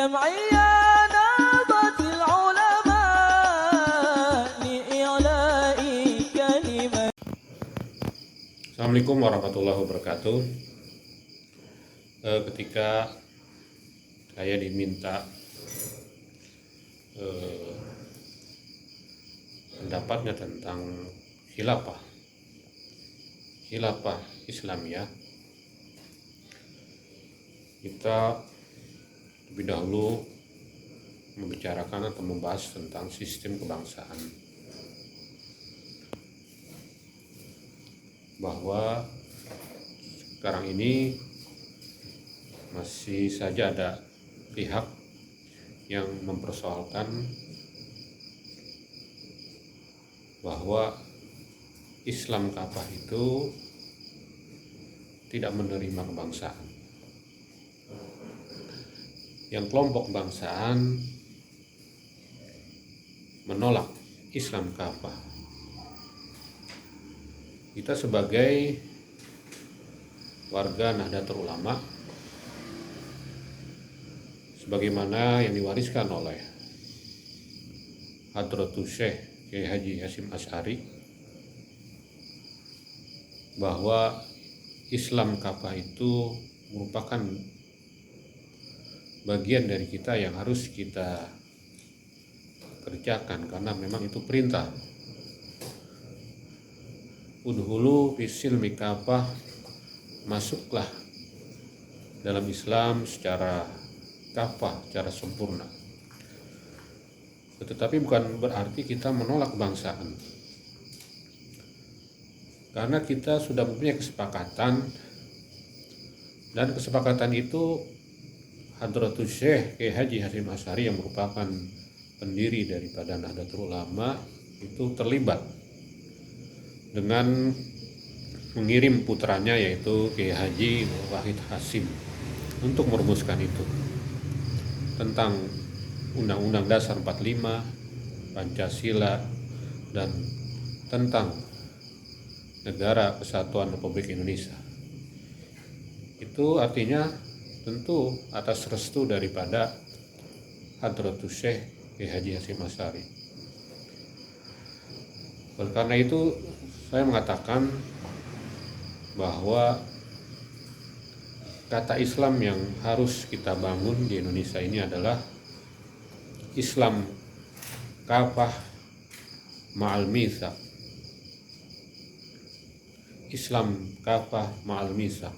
جمعية نهضت العلماء لإعلاء كلمة. Assalamualaikum warahmatullahi wabarakatuh. Ketika saya diminta pendapatnya tentang khilafah Islamiyah, kita lebih dahulu membicarakan atau membahas tentang sistem kebangsaan, bahwa sekarang ini masih saja ada pihak yang mempersoalkan bahwa Islam kafah itu tidak menerima kebangsaan. Yang kelompok kebangsaan menolak Islam kafah. Kita sebagai warga Nahdlatul Ulama, sebagaimana yang diwariskan oleh Hadratus Syekh Kiai Haji Hasyim Asy'ari, bahwa Islam kafah itu merupakan bagian dari kita yang harus kita kerjakan, karena memang itu perintah. Udhulu fisilmi kafah, masuklah dalam Islam secara kafah, secara sempurna. Tetapi bukan berarti kita menolak kebangsaan, karena kita sudah mempunyai kesepakatan, dan kesepakatan itu Hadratus Syekh Kiai Haji Hasyim Asy'ari yang merupakan pendiri daripada Nahdlatul Ulama itu terlibat dengan mengirim putranya, yaitu Kiai Haji Wahid Hasyim, untuk merumuskan itu tentang Undang-Undang Dasar 45, Pancasila, dan tentang Negara Kesatuan Republik Indonesia. Itu artinya tentu atas restu daripada Hadratus Syekh Kiai Haji Hasyim Asy'ari. Oleh karena itu saya mengatakan bahwa kata Islam yang harus kita bangun di Indonesia ini adalah Islam kafah ma'al mitsaq. Islam kafah ma'al mitsaq.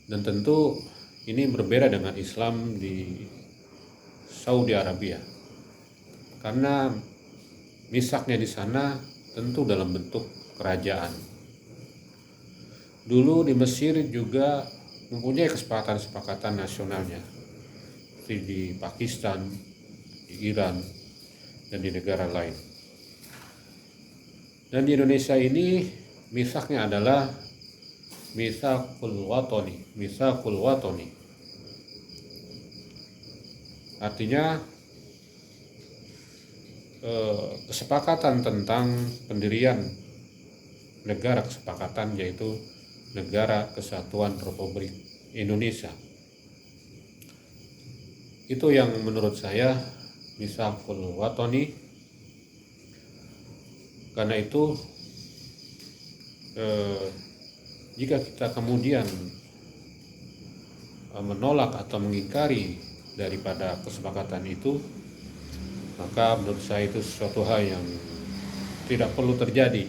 Dan tentu ini berbeda dengan Islam di Saudi Arabia, karena mitsaqnya di sana tentu dalam bentuk kerajaan. Dulu di Mesir juga mempunyai kesepakatan nasionalnya, seperti di Pakistan, di Iran, dan di negara lain. Dan di Indonesia ini mitsaqnya adalah mitsaqul watani. Artinya kesepakatan tentang pendirian negara kesepakatan, yaitu Negara Kesatuan Republik Indonesia. Itu yang menurut saya mitsaqul watani. Karena itu jika kita kemudian menolak atau mengingkari daripada kesepakatan itu, maka menurut saya itu sesuatu hal yang tidak perlu terjadi.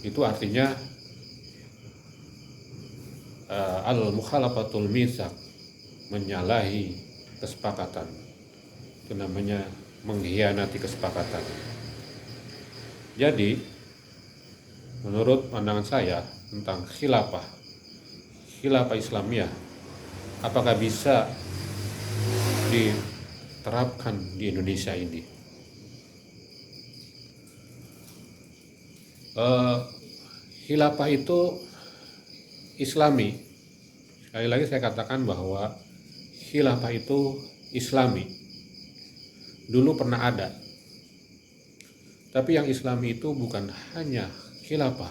Itu artinya al-mukhalafatul mitsaq, menyalahi kesepakatan. Itu namanya mengkhianati kesepakatan. Jadi menurut pandangan saya tentang khilafah Islamiyah, apakah bisa diterapkan di Indonesia ini? Khilafah itu Islami. Sekali lagi saya katakan bahwa khilafah itu Islami. Dulu pernah ada. Tapi yang Islami itu bukan hanya khilafah,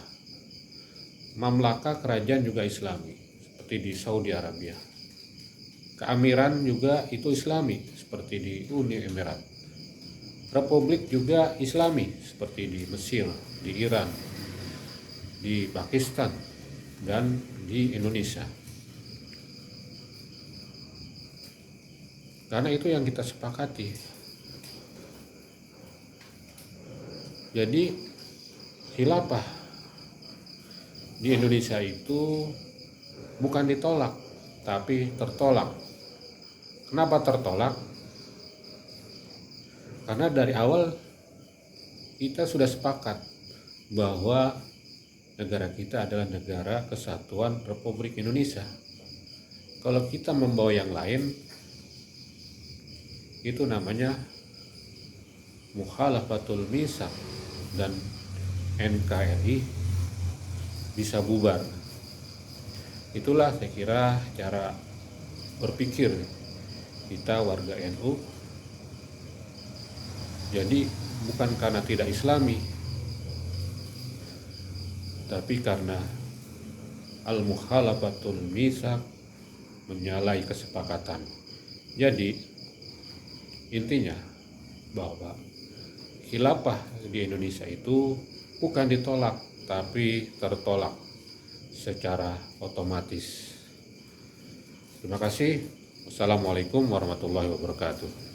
mamlaka kerajaan juga Islami, seperti di Saudi Arabia. keamiran juga itu Islami seperti di Uni Emirat. Republik juga Islami seperti di Mesir, di Iran, di Pakistan, dan di Indonesia. Karena itu yang kita sepakati. Jadi khilafah di Indonesia itu bukan ditolak, tapi tertolak. Kenapa tertolak? Karena dari awal kita sudah sepakat bahwa negara kita adalah negara kesatuan Republik Indonesia. Kalau kita membawa yang lain, itu namanya mukhalafatul mitsaq dan NKRI bisa bubar. Itulah saya kira cara berpikir kita warga NU. Jadi bukan karena tidak Islami, tapi karena al-mukhalafatul mitsaq, menyalahi kesepakatan. Jadi intinya bahwa khilafah di Indonesia itu bukan ditolak, tapi tertolak secara otomatis. Terima kasih. Wassalamualaikum warahmatullahi wabarakatuh.